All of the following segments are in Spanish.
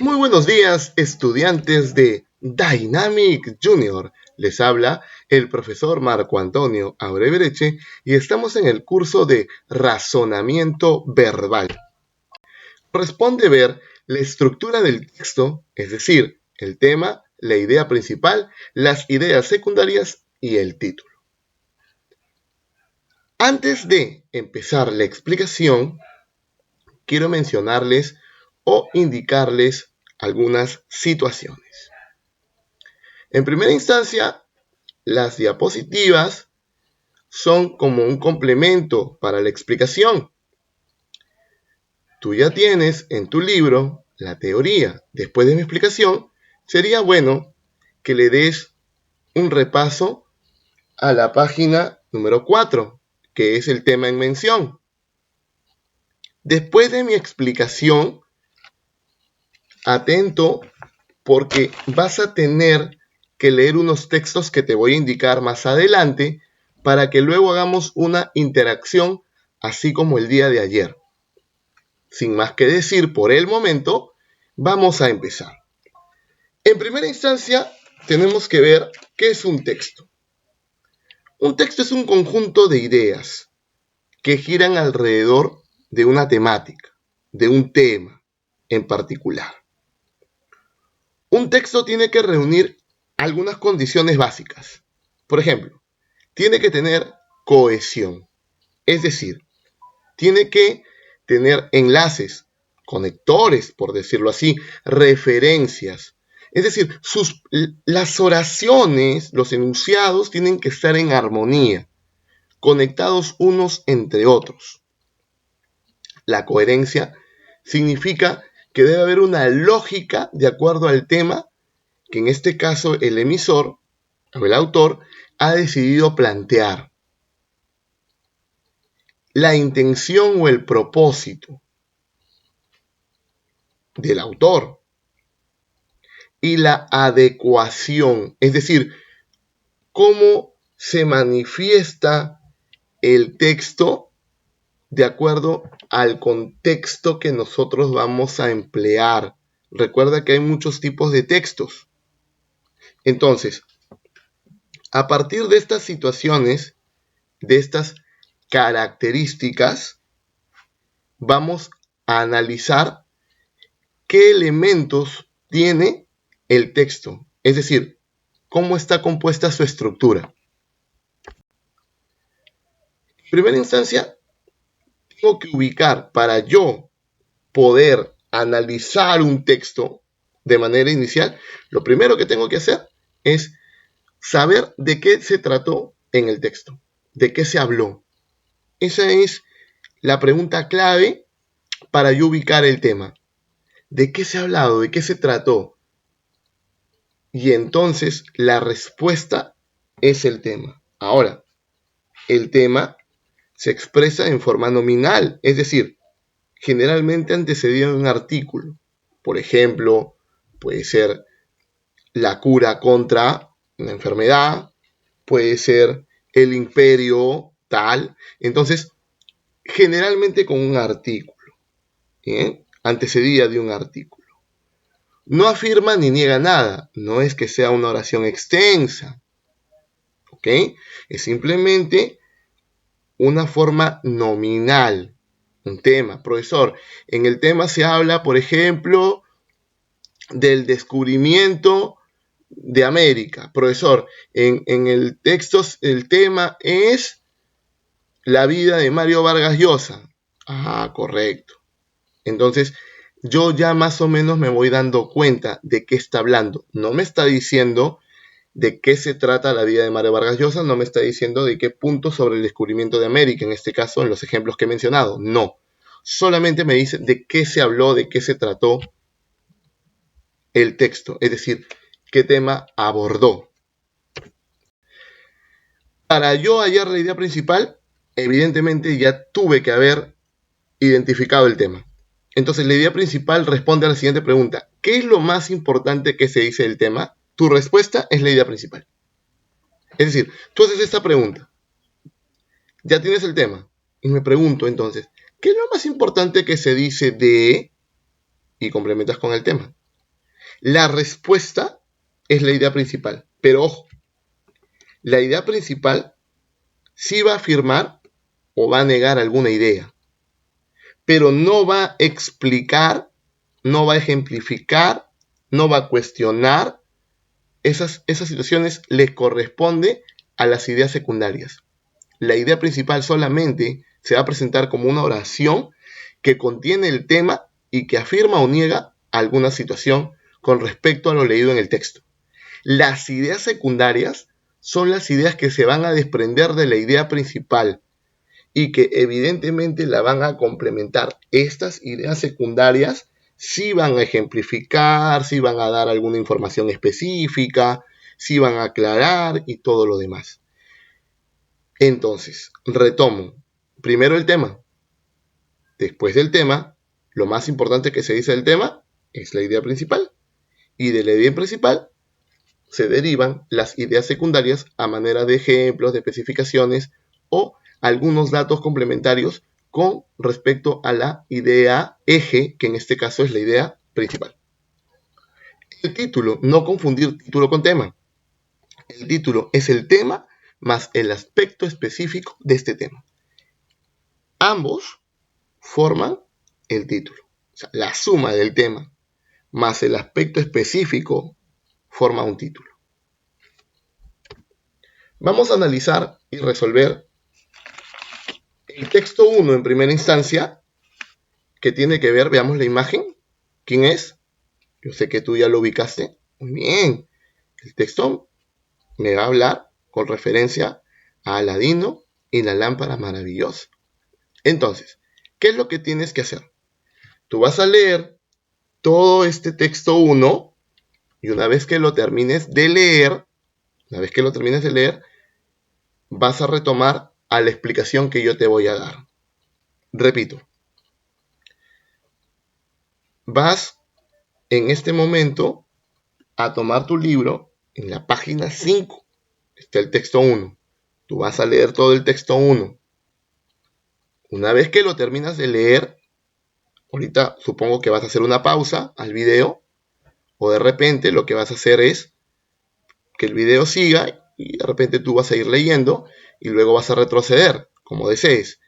Muy buenos días, estudiantes de Dynamic Junior. Les habla el profesor Marco Antonio Aurevreche y estamos en el curso de razonamiento verbal. Corresponde ver la estructura del texto, es decir, el tema, la idea principal, las ideas secundarias y el título. Antes de empezar la explicación, quiero mencionarles o indicarles algunas situaciones. En primera instancia, las diapositivas son como un complemento para la explicación. Tú ya tienes en tu libro la teoría. Después de mi explicación, sería bueno que le des un repaso a la página número 4, que es el tema en mención. Después de mi explicación, atento porque vas a tener que leer unos textos que te voy a indicar más adelante para que luego hagamos una interacción así como el día de ayer. Sin más que decir por el momento, vamos a empezar. En primera instancia, tenemos que ver qué es un texto. Un texto es un conjunto de ideas que giran alrededor de una temática, de un tema en particular. Un texto tiene que reunir algunas condiciones básicas. Por ejemplo, tiene que tener cohesión, es decir, tiene que tener enlaces, conectores, por decirlo así, referencias. Es decir, las oraciones, los enunciados tienen que estar en armonía, conectados unos entre otros. La coherencia significa que debe haber una lógica de acuerdo al tema que en este caso el emisor o el autor ha decidido plantear. La intención o el propósito del autor y la adecuación, es decir, cómo se manifiesta el texto de acuerdo al contexto que nosotros vamos a emplear. Recuerda que hay muchos tipos de textos. Entonces, a partir de estas situaciones, de estas características, vamos a analizar qué elementos tiene el texto, es decir, cómo está compuesta su estructura. En primera instancia, tengo que ubicar para yo poder analizar un texto de manera inicial, lo primero que tengo que hacer es saber de qué se trató en el texto, de qué se habló. Esa es la pregunta clave para yo ubicar el tema. ¿De qué se ha hablado? ¿De qué se trató? Y entonces la respuesta es el tema. Ahora, el tema se expresa en forma nominal, es decir, generalmente antecedido de un artículo. Por ejemplo, puede ser la cura contra una enfermedad, puede ser el imperio tal. Entonces, generalmente con un artículo, ¿bien? Antecedida de un artículo. No afirma ni niega nada, no es que sea una oración extensa, ¿ok? Es simplemente una forma nominal, un tema. Profesor, en el tema se habla, por ejemplo, del descubrimiento de América. Profesor, en el texto el tema es la vida de Mario Vargas Llosa. Ah, correcto. Entonces, yo ya más o menos me voy dando cuenta de qué está hablando. No me está diciendo de qué se trata la vida de Mario Vargas Llosa, no me está diciendo de qué punto sobre el descubrimiento de América, en este caso, en los ejemplos que he mencionado. No. Solamente me dice de qué se habló, de qué se trató el texto, es decir, qué tema abordó. Para yo hallar la idea principal, evidentemente ya tuve que haber identificado el tema. Entonces, la idea principal responde a la siguiente pregunta. ¿Qué es lo más importante que se dice del tema? Tu respuesta es la idea principal. Es decir, tú haces esta pregunta. Ya tienes el tema. Y me pregunto entonces, ¿qué es lo más importante que se dice de? Y complementas con el tema. La respuesta es la idea principal. Pero ojo, la idea principal sí va a afirmar o va a negar alguna idea, pero no va a explicar, no va a ejemplificar, no va a cuestionar. Esas situaciones le corresponde a las ideas secundarias. La idea principal solamente se va a presentar como una oración que contiene el tema y que afirma o niega alguna situación con respecto a lo leído en el texto. Las ideas secundarias son las ideas que se van a desprender de la idea principal y que evidentemente la van a complementar. Estas ideas secundarias sí van a ejemplificar, sí van a dar alguna información específica, sí van a aclarar y todo lo demás. Entonces, retomo. Primero el tema. Después del tema, lo más importante que se dice del tema es la idea principal. Y de la idea principal se derivan las ideas secundarias a manera de ejemplos, de especificaciones o algunos datos complementarios con respecto a la idea eje, que en este caso es la idea principal. El título, no confundir título con tema. El título es el tema más el aspecto específico de este tema. Ambos forman el título. O sea, la suma del tema más el aspecto específico forma un título. Vamos a analizar y resolver el texto 1 en primera instancia, que tiene que ver, veamos la imagen. ¿Quién es? Yo sé que tú ya lo ubicaste. Muy bien. El texto me va a hablar con referencia a Aladino y la lámpara maravillosa. Entonces, ¿qué es lo que tienes que hacer? Tú vas a leer todo este texto 1 y una vez que lo termines de leer, vas a retomar a la explicación que yo te voy a dar. Repito, vas en este momento a tomar tu libro en la página 5. Está el texto 1. Tú vas a leer todo el texto 1. Una vez que lo terminas de leer, ahorita supongo que vas a hacer una pausa al video, o de repente lo que vas a hacer es que el video siga y de repente tú vas a ir leyendo y luego vas a retroceder, como desees.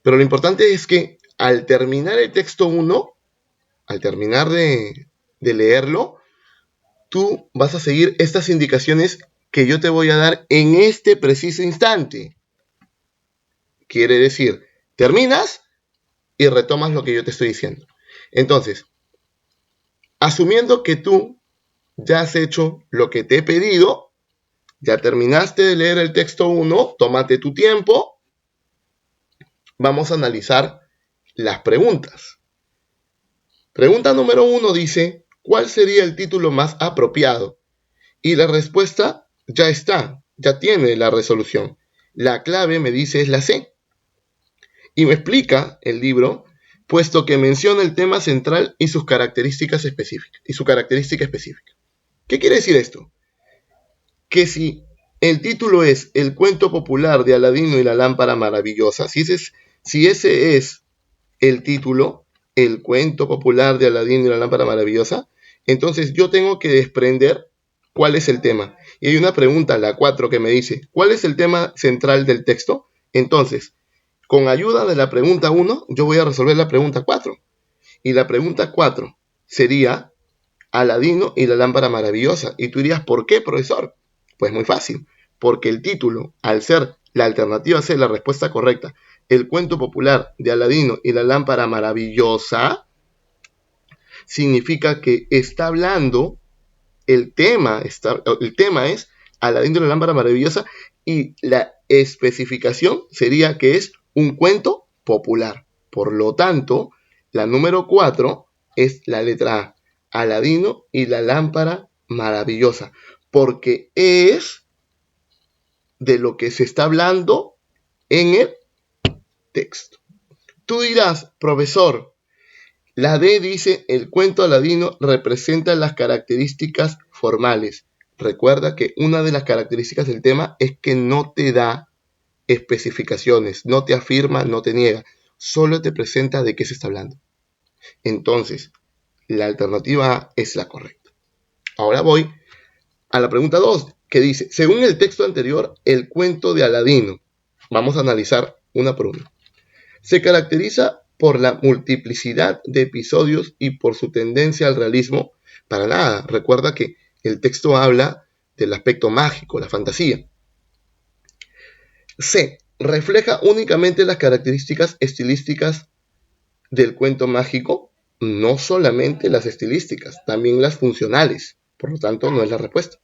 Pero lo importante es que al terminar el texto 1, al terminar de leerlo, tú vas a seguir estas indicaciones que yo te voy a dar en este preciso instante. Quiere decir, terminas y retomas lo que yo te estoy diciendo. Entonces, asumiendo que tú ya has hecho lo que te he pedido, ya terminaste de leer el texto 1, tómate tu tiempo, vamos a analizar las preguntas. Pregunta número 1 dice, ¿cuál sería el título más apropiado? Y la respuesta ya está, ya tiene la resolución. La clave, me dice, es la C. Y me explica el libro, puesto que menciona el tema central y sus características específicas, y su característica específica. ¿Qué quiere decir esto? Que si el título es El cuento popular de Aladino y la lámpara maravillosa, si ese es el título, El cuento popular de Aladino y la lámpara maravillosa, entonces yo tengo que desprender cuál es el tema. Y hay una pregunta, la 4, que me dice, ¿cuál es el tema central del texto? Entonces, con ayuda de la pregunta 1, yo voy a resolver la pregunta 4. Y la pregunta 4 sería Aladino y la lámpara maravillosa. Y tú dirías, ¿por qué, profesor? Pues muy fácil, porque el título, al ser la alternativa C, la respuesta correcta, el cuento popular de Aladino y la lámpara maravillosa, significa que está hablando, el tema es Aladino y la lámpara maravillosa, y la especificación sería que es un cuento popular. Por lo tanto, la número 4 es la letra A, Aladino y la lámpara maravillosa, porque es de lo que se está hablando en el texto. Tú dirás, profesor, la D dice, el cuento aladino representa las características formales. Recuerda que una de las características del tema es que no te da especificaciones, no te afirma, no te niega, solo te presenta de qué se está hablando. Entonces, La alternativa A es la correcta. Ahora voy a la pregunta 2, que dice, según el texto anterior, el cuento de Aladino, vamos a analizar una por una, se caracteriza por la multiplicidad de episodios y por su tendencia al realismo. Para nada, recuerda que el texto habla del aspecto mágico, la fantasía. C, refleja únicamente las características estilísticas del cuento mágico, no solamente las estilísticas, también las funcionales, por lo tanto no es la respuesta.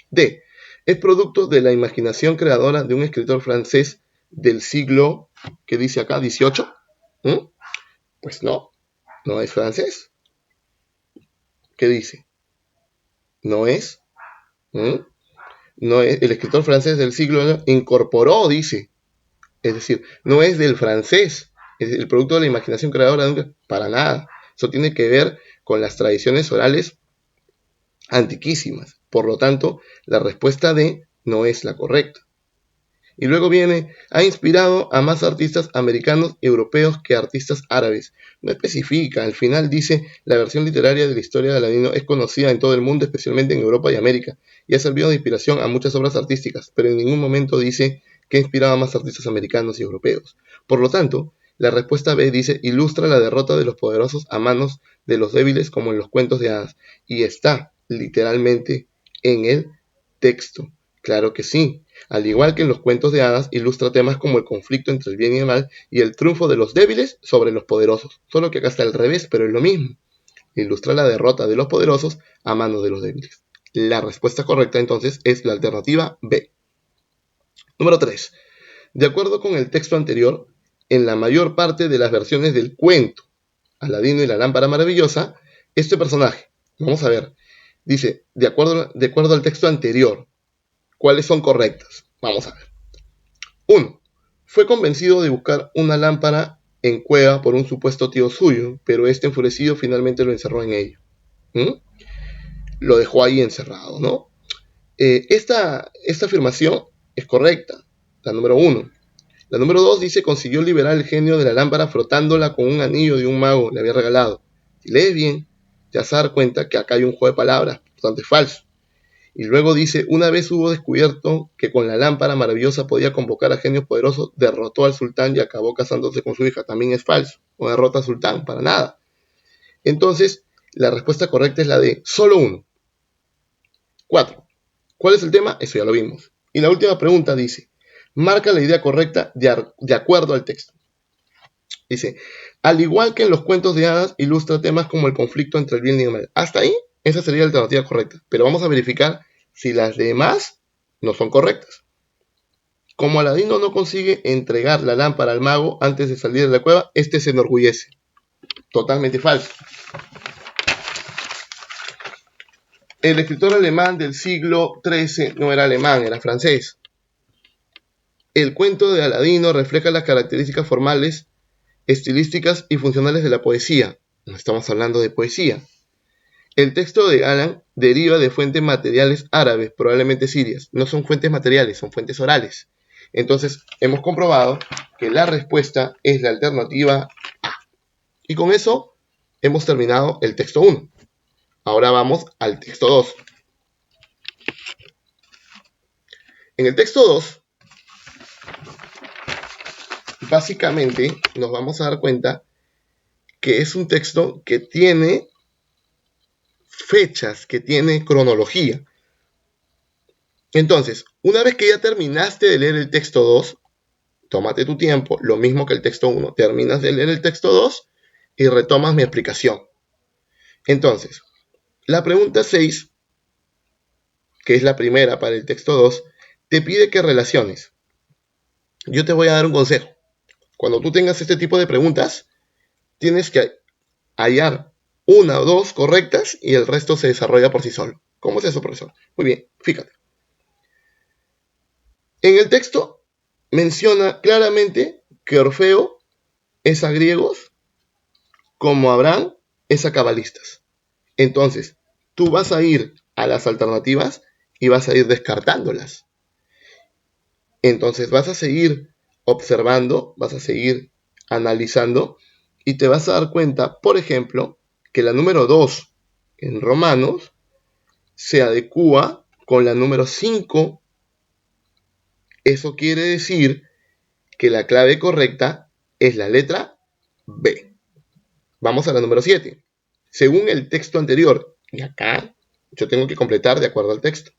D, es producto de la imaginación creadora de un escritor francés del siglo, ¿qué dice acá? 18. Pues no, no es francés. ¿Qué dice? No es. No es el escritor francés del siglo incorporó, dice. Es decir, no es del francés. Es el producto de la imaginación creadora de un... Para nada. Eso tiene que ver con las tradiciones orales antiquísimas. Por lo tanto, la respuesta D no es la correcta. Y luego viene, ha inspirado a más artistas americanos y europeos que artistas árabes. No especifica, al final dice, la versión literaria de la historia de Aladino es conocida en todo el mundo, especialmente en Europa y América, y ha servido de inspiración a muchas obras artísticas, pero en ningún momento dice que ha inspirado a más artistas americanos y europeos. Por lo tanto, la respuesta B dice, ilustra la derrota de los poderosos a manos de los débiles como en los cuentos de hadas, y está literalmente en el texto. Claro que sí. Al igual que en los cuentos de hadas, ilustra temas como el conflicto entre el bien y el mal y el triunfo de los débiles sobre los poderosos. Solo que acá está al revés, pero es lo mismo. Ilustra la derrota de los poderosos a manos de los débiles. La respuesta correcta entonces es la alternativa B. Número 3. De acuerdo con el texto anterior, en la mayor parte de las versiones del cuento Aladino y la lámpara maravillosa, este personaje, vamos a ver, dice, de acuerdo al texto anterior, ¿cuáles son correctas? Vamos a ver. 1. Fue convencido de buscar una lámpara en cueva por un supuesto tío suyo, pero este enfurecido finalmente lo encerró en ello. Lo dejó ahí encerrado, ¿no? Esta afirmación es correcta, la número 1. La número 2 dice, consiguió liberar el genio de la lámpara frotándola con un anillo de un mago le había regalado. Si lees bien, te vas a dar cuenta que acá hay un juego de palabras, por tanto es falso. Y luego dice, una vez hubo descubierto que con la lámpara maravillosa podía convocar a genios poderosos, derrotó al sultán y acabó casándose con su hija. También es falso. No derrota al sultán, para nada. Entonces, la respuesta correcta es la de solo uno. 4. ¿Cuál es el tema? Eso ya lo vimos. Y la última pregunta dice, marca la idea correcta de acuerdo al texto. Dice, al igual que en los cuentos de hadas, ilustra temas como el conflicto entre el bien y el mal. Hasta ahí, esa sería la alternativa correcta. Pero vamos a verificar si las demás no son correctas. Como Aladino no consigue entregar la lámpara al mago antes de salir de la cueva, este se enorgullece. Totalmente falso. El escritor alemán del siglo XIII no era alemán, era francés. El cuento de Aladino refleja las características formales, estilísticas y funcionales de la poesía. No estamos hablando de poesía. El texto de Alan deriva de fuentes materiales árabes, probablemente sirias. No son fuentes materiales, son fuentes orales. Entonces, hemos comprobado que la respuesta es la alternativa A. Y con eso hemos terminado el texto 1. Ahora vamos al texto 2. En el texto 2, básicamente nos vamos a dar cuenta que es un texto que tiene fechas, que tiene cronología. Entonces, una vez que ya terminaste de leer el texto 2, tómate tu tiempo, lo mismo que el texto 1, terminas de leer el texto 2 y retomas mi explicación. Entonces, la pregunta 6, que es la primera para el texto 2, te pide que relaciones. Yo te voy a dar un consejo. Cuando tú tengas este tipo de preguntas, tienes que hallar una o dos correctas y el resto se desarrolla por sí solo. ¿Cómo es eso, profesor? Muy bien, fíjate. En el texto menciona claramente que Orfeo es a griegos como Abraham es a cabalistas. Entonces, tú vas a ir a las alternativas y vas a ir descartándolas. Entonces vas a seguir observando, vas a seguir analizando y te vas a dar cuenta, por ejemplo, que la número 2 en Romanos se adecua con la número 5. Eso quiere decir que la clave correcta es la letra B. Vamos a la número 7. Según el texto anterior, y acá yo tengo que completar de acuerdo al texto.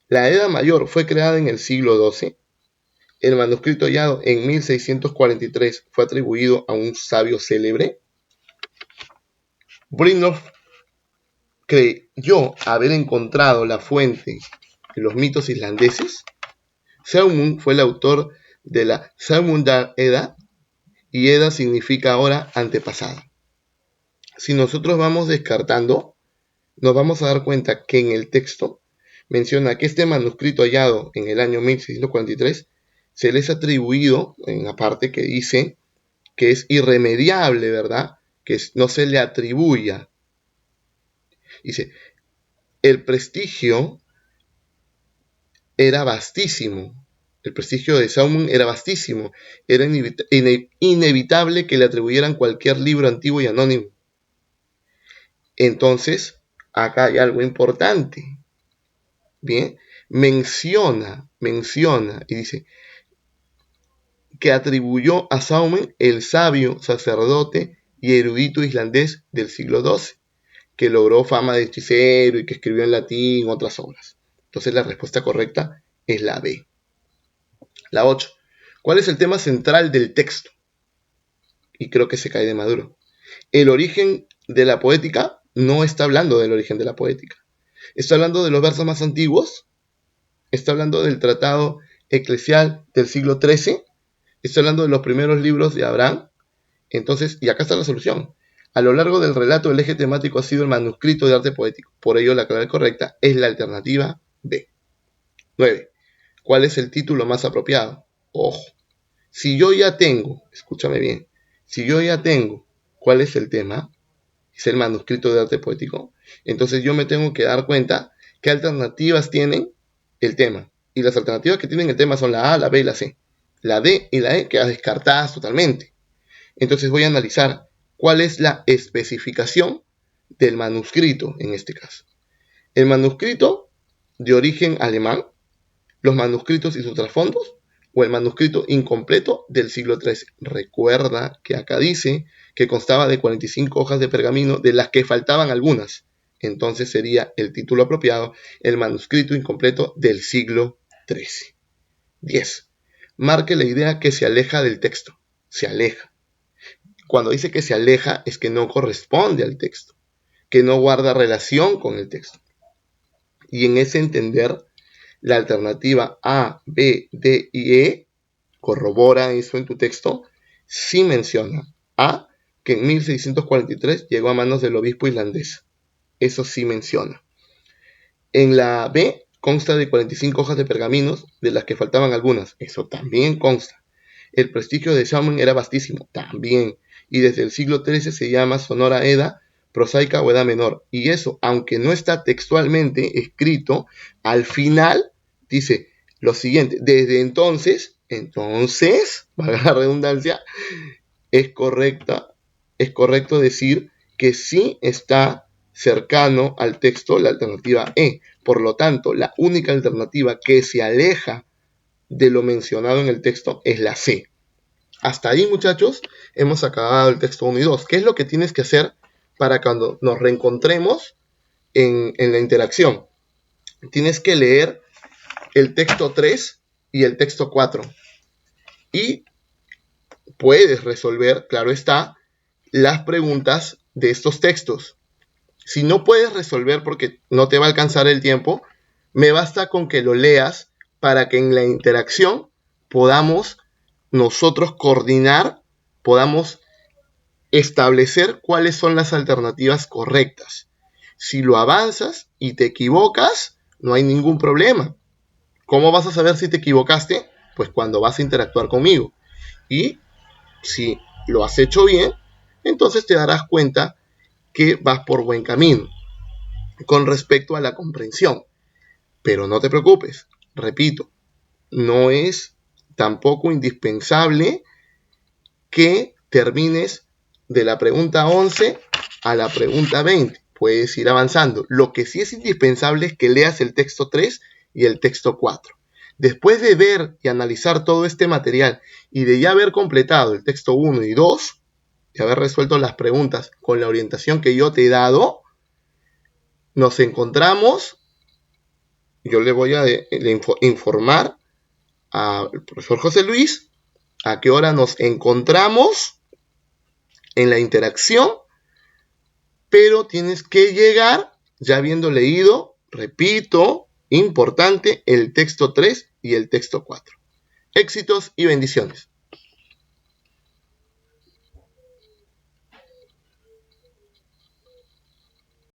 La Edda Mayor fue creada en el siglo XII. El manuscrito hallado en 1643 fue atribuido a un sabio célebre. Brynolf creyó haber encontrado la fuente de los mitos islandeses. Saumund fue el autor de la Saumundar Edda, y Edda significa ahora antepasado. Si nosotros vamos descartando, nos vamos a dar cuenta que en el texto menciona que este manuscrito hallado en el año 1643 se les ha atribuido, en la parte que dice que es irremediable, ¿verdad? Que no se le atribuya. Dice, el prestigio era vastísimo. El prestigio de Saumund era vastísimo. Era inevitable que le atribuyeran cualquier libro antiguo y anónimo. Entonces, acá hay algo importante. Bien, menciona y dice que atribuyó a Saumund el sabio, sacerdote y erudito islandés del siglo XII, que logró fama de hechicero y que escribió en latín otras obras. Entonces la respuesta correcta es la B. La 8. ¿Cuál es el tema central del texto? Y creo que se cae de maduro. El origen de la poética no está hablando del origen de la poética. Está hablando de los versos más antiguos. Está hablando del tratado eclesial del siglo XIII. Está hablando de los primeros libros de Abraham. Entonces, y acá está la solución. A lo largo del relato, el eje temático ha sido el manuscrito de arte poético. Por ello, la clave correcta es la alternativa B. 9. ¿Cuál es el título más apropiado? Ojo. Si yo ya tengo, escúchame bien, si yo ya tengo cuál es el tema, es el manuscrito de arte poético, entonces yo me tengo que dar cuenta qué alternativas tienen el tema. Y las alternativas que tienen el tema son la A, la B y la C. La D y la E quedan descartadas totalmente. Entonces voy a analizar cuál es la especificación del manuscrito en este caso. El manuscrito de origen alemán, los manuscritos y sus trasfondos, o el manuscrito incompleto del siglo XIII. Recuerda que acá dice que constaba de 45 hojas de pergamino, de las que faltaban algunas. Entonces sería el título apropiado, el manuscrito incompleto del siglo XIII. 10. Marque la idea que se aleja del texto. Se aleja. Cuando dice que se aleja es que no corresponde al texto, que no guarda relación con el texto. Y en ese entender, la alternativa A, B, D y E corrobora eso en tu texto. Sí menciona A, que en 1643 llegó a manos del obispo islandés. Eso sí menciona. En la B consta de 45 hojas de pergaminos, de las que faltaban algunas. Eso también consta. El prestigio de Saumund era vastísimo. También. Y desde el siglo XIII se llama Sonora Edda, prosaica o Edda menor. Y eso, aunque no está textualmente escrito, al final dice lo siguiente: desde entonces, valga la redundancia, es correcto decir que sí está cercano al texto la alternativa E. Por lo tanto, la única alternativa que se aleja de lo mencionado en el texto es la C. Hasta ahí, muchachos, hemos acabado el texto 1 y 2. ¿Qué es lo que tienes que hacer para cuando nos reencontremos en la interacción? Tienes que leer el texto 3 y el texto 4. Y puedes resolver, claro está, las preguntas de estos textos. Si no puedes resolver porque no te va a alcanzar el tiempo, me basta con que lo leas para que en la interacción podamos nosotros coordinar, podamos establecer cuáles son las alternativas correctas. Si lo avanzas y te equivocas, no hay ningún problema. ¿Cómo vas a saber si te equivocaste? Pues cuando vas a interactuar conmigo. Y si lo has hecho bien, entonces te darás cuenta que vas por buen camino con respecto a la comprensión. Pero no te preocupes, repito, no es tampoco indispensable que termines de la pregunta 11 a la pregunta 20. Puedes ir avanzando. Lo que sí es indispensable es que leas el texto 3 y el texto 4. Después de ver y analizar todo este material y de ya haber completado el texto 1 y 2, de haber resuelto las preguntas con la orientación que yo te he dado, nos encontramos, yo le voy a informar al profesor José Luis a qué hora nos encontramos en la interacción, pero tienes que llegar ya habiendo leído, repito, importante, el texto 3 y el texto 4. Éxitos y bendiciones.